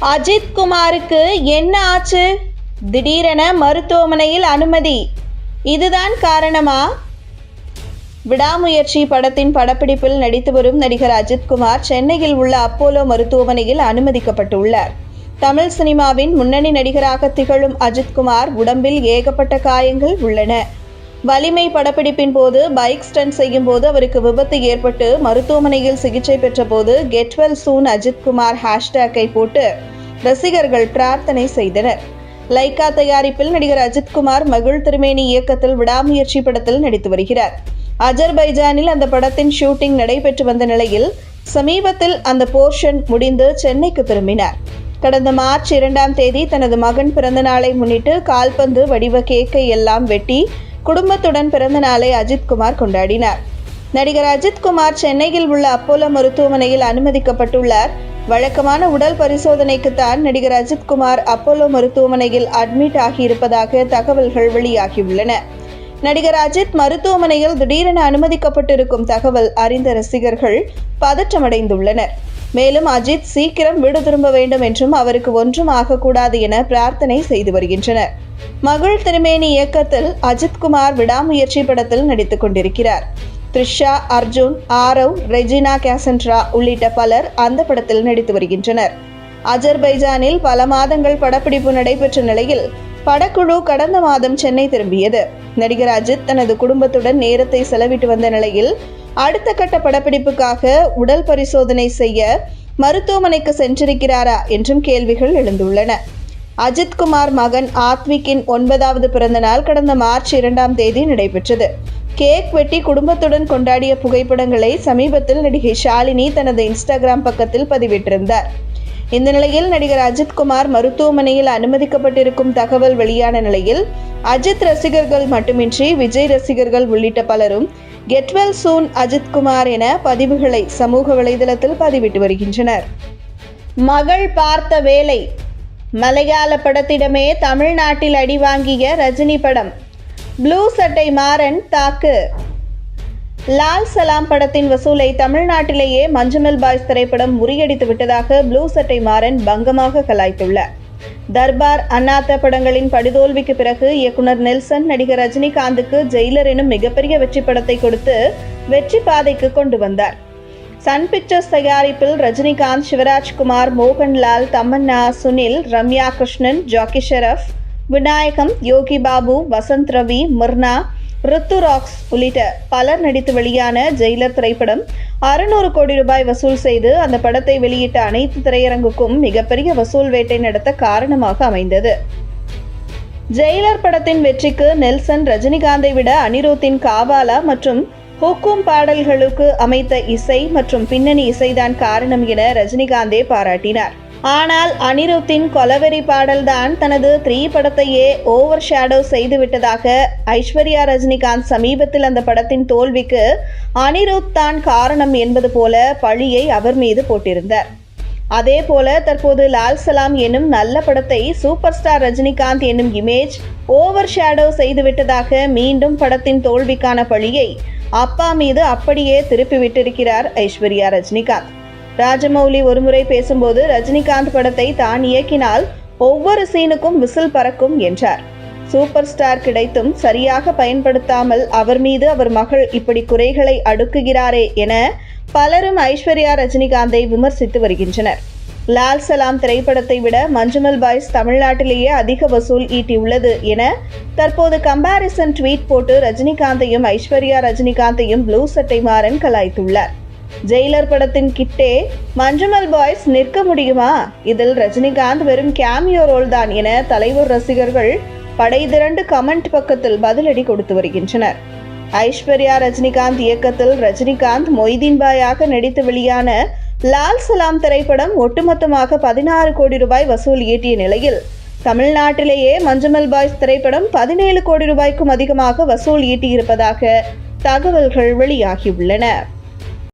அஜித் குமாருக்கு என்ன ஆச்சு? திடீரென மருத்துவமனையில் அனுமதி. இதுதான் காரணமா? விடாமுயற்சி படத்தின் படப்பிடிப்பில் நடித்து வரும் நடிகர் அஜித் குமார் சென்னையில் உள்ள அப்போலோ மருத்துவமனையில் அனுமதிக்கப்பட்டுள்ளார். தமிழ் சினிமாவின் முன்னணி நடிகராக திகழும் அஜித் குமார் உடம்பில் ஏகப்பட்ட காயங்கள் உள்ளன. வலிமை படப்பிடிப்பின் போது பைக் ஸ்டண்ட் செய்யும் போது அவருக்கு விபத்து ஏற்பட்டு மருத்துவமனையில் சிகிச்சை பெற்ற போது get well soon Ajith Kumar ஹேஷ்டேக்கை போட்டு ரசிகர்கள் பிரார்த்தனை செய்தனர். லைகா தயாரிப்பில் நடிகர் அஜித் குமார் மகிழ் திருமேனி இயக்கத்தில் விடாமுயற்சி படத்தில் நடித்து வருகிறார். அஜர்பைஜானில் அந்த படத்தின் ஷூட்டிங் நடைபெற்று வந்த நிலையில் சமீபத்தில் அந்த போர்ஷன் முடிந்து சென்னைக்கு திரும்பினார். கடந்த மார்ச் 2ஆம் தேதி தனது மகன் பிறந்த நாளை முன்னிட்டு கால்பந்து வடிவ கேக்கை எல்லாம் வெட்டி குடும்பத்துடன் பிறந்த நாளை அஜித் குமார் கொண்டாடினார். நடிகர் அஜித் குமார் சென்னையில் உள்ள அப்போலோ மருத்துவமனையில் அனுமதிக்கப்பட்டுள்ளார். வழக்கமான உடல் பரிசோதனைக்குத்தான் நடிகர் அஜித் குமார் அப்போலோ மருத்துவமனையில் அட்மிட் ஆகியிருப்பதாக தகவல்கள் வெளியாகியுள்ளன. நடிகர் அஜித் மருத்துவமனையில் திடீரென அனுமதிக்கப்பட்டிருக்கும் தகவல் அறிந்த ரசிகர்கள் பதற்றமடைந்துள்ளனர். மேலும் அஜித் சீக்கிரம் வீடு திரும்ப வேண்டும் என்றும் அவருக்கு ஒன்றும் ஆகக்கூடாது என பிரார்த்தனை செய்து வருகின்றனர். மகிழ் திருமேனி இயக்கத்தில் அஜித் குமார் விடாமுயற்சி படத்தில் நடித்துக் கொண்டிருக்கிறார். த்ரிஷா, அர்ஜுன், ஆரவ், ரெஜினா கேசன்ட்ரா உள்ளிட்ட பலர் அந்த படத்தில் நடித்து வருகின்றனர். அஜர்பைஜானில் பல மாதங்கள் படப்பிடிப்பு நடைபெற்ற நிலையில் படக்குழு கடந்த மாதம் சென்னை திரும்பியது. நடிகர் அஜித் தனது குடும்பத்துடன் நேரத்தை செலவிட்டு வந்த நிலையில் அடுத்த கட்ட படப்பிடிப்புக்காக உடல் பரிசோதனை செய்ய மருத்துவமனைக்கு சென்றிருக்கிறாரா என்றும் கேள்விகள் எழுந்துள்ளன. அஜித் குமார் மகன் ஆத்விக்கின் 9வது பிறந்த நாள் கடந்த மார்ச் 2ஆம் தேதி நடைபெற்றது. கேக் வெட்டி குடும்பத்துடன் கொண்டாடிய புகைப்படங்களை சமீபத்தில் நடிகை ஷாலினி தனது இன்ஸ்டாகிராம் பக்கத்தில் பதிவிட்டிருந்தார். இந்த நிலையில் நடிகர் அஜித் குமார் மருத்துவமனையில் அனுமதிக்கப்பட்டிருக்கும் தகவல் வெளியான நிலையில் அஜித் ரசிகர்கள் மட்டுமின்றி விஜய் ரசிகர்கள் உள்ளிட்ட பலரும் get well soon Ajith Kumar என பதிவுகளை சமூக வலைதளத்தில் பதிவிட்டு வருகின்றனர். மகள் பார்த்த வேலை. மலையாள படத்திடமே தமிழ்நாட்டில் அடி வாங்கிய ரஜினி படம். ப்ளூ சட்டை மாறன் தாக்கு. லால் சலாம் படத்தின் வசூலை தமிழ்நாட்டிலேயே மஞ்சுமல் பாய்ஸ் திரைப்படம் முறியடித்து விட்டதாக ப்ளூ சட்டை மாறன் பங்கமாக கலாய்த்துள்ளார். தர்பார், அண்ணாத்த படங்களின் படுதோல்விக்கு பிறகு இயக்குனர் நெல்சன் நடிகர் ரஜினிகாந்துக்கு ஜெயிலர் எனும் மிகப்பெரிய வெற்றி படத்தை கொடுத்து வெற்றி பாதைக்கு கொண்டு வந்தார். சன் பிக்சர்ஸ் தயாரிப்பில் ரஜினிகாந்த், சிவராஜ்குமார், மோகன்லால், தமன்னா, சுனில், ரம்யா கிருஷ்ணன், ஜாக்கி ஷெரப், விநாயகம், யோகி பாபு, வசந்த் ரவி, மிர்னா, ருத்துராக்ஸ் உள்ளிட்ட பலர் நடித்து வெளியான ஜெயிலர் திரைப்படம் 600 கோடி ரூபாய் வசூல் செய்து அந்த படத்தை வெளியிட்ட அனைத்து திரையரங்குக்கும் மிகப்பெரிய வசூல் வேட்டை நடத்த காரணமாக அமைந்தது. ஜெயிலர் படத்தின் வெற்றிக்கு நெல்சன் ரஜினிகாந்தை விட அனிருத்தின் காவாலா மற்றும் ஹுக்கும் பாடல்களுக்கு அமைத்த இசை மற்றும் பின்னணி இசைதான் காரணம் என ரஜினிகாந்தே பாராட்டினார். ஆனால் அனிருத்தின் கொலவெறி பாடல்தான் தனது 3 படத்தையே ஓவர் ஷேடோ செய்துவிட்டதாக ஐஸ்வர்யா ரஜினிகாந்த் சமீபத்தில் அந்த படத்தின் தோல்விக்கு அனிருத் தான் காரணம் என்பது போல பழியை அவர் மீது போட்டிருந்தார். அதே போல தற்போது லால் சலாம் என்னும் நல்ல படத்தை சூப்பர் ஸ்டார் ரஜினிகாந்த் என்னும் இமேஜ் ஓவர் ஷேடோ செய்துவிட்டதாக மீண்டும் படத்தின் தோல்விக்கான பழியை அப்பா மீது அப்படியே திருப்பிவிட்டிருக்கிறார் ஐஸ்வர்யா ரஜினிகாந்த். ராஜமௌலி ஒருமுறை பேசும்போது ரஜினிகாந்த் படத்தை தான் இயக்கினால் ஒவ்வொரு சீனுக்கும் விசில் பறக்கும் என்றார். சூப்பர் ஸ்டார் கிடைத்தும் சரியாக பயன்படுத்தாமல் அவர் மீது அவர் மகள் இப்படி குறைகளை அடுக்குகிறாரே என பலரும் ஐஸ்வர்யா ரஜினிகாந்தை விமர்சித்து வருகின்றனர். லால் சலாம் திரைப்படத்தை விட மஞ்சுமல் பாய்ஸ் தமிழ்நாட்டிலேயே அதிக வசூல் ஈட்டியுள்ளது என தற்போது கம்பாரிசன் ட்வீட் போட்டு ரஜினிகாந்தையும் ஐஸ்வர்யா ரஜினிகாந்தையும் ப்ளூ சட்டை மாறன் கலாய்த்துள்ளார். ஜெயிலர் படத்தின் கிட்டே மஞ்சுமல் பாய்ஸ் நிற்க முடியுமா? இதில் ரஜினிகாந்த் வெறும் கேமியோ ரோல் தான் என தலைவர் ரசிகர்கள் படை திரண்டு கமெண்ட் பக்கத்தில் பதிலடி கொடுத்து வருகின்றனர். ஐஸ்வர்யா ரஜினிகாந்த் இயக்கத்தில் ரஜினிகாந்த் மொய்தீன் பாயாக நடித்து வெளியான லால் சலாம் திரைப்படம் ஒட்டுமொத்தமாக 16 கோடி ரூபாய் வசூல் ஈட்டிய நிலையில் தமிழ்நாட்டிலேயே மஞ்சுமல் பாய்ஸ் திரைப்படம் 17 கோடி ரூபாய்க்கும் அதிகமாக வசூல் ஈட்டியிருப்பதாக தகவல்கள் வெளியாகியுள்ளன.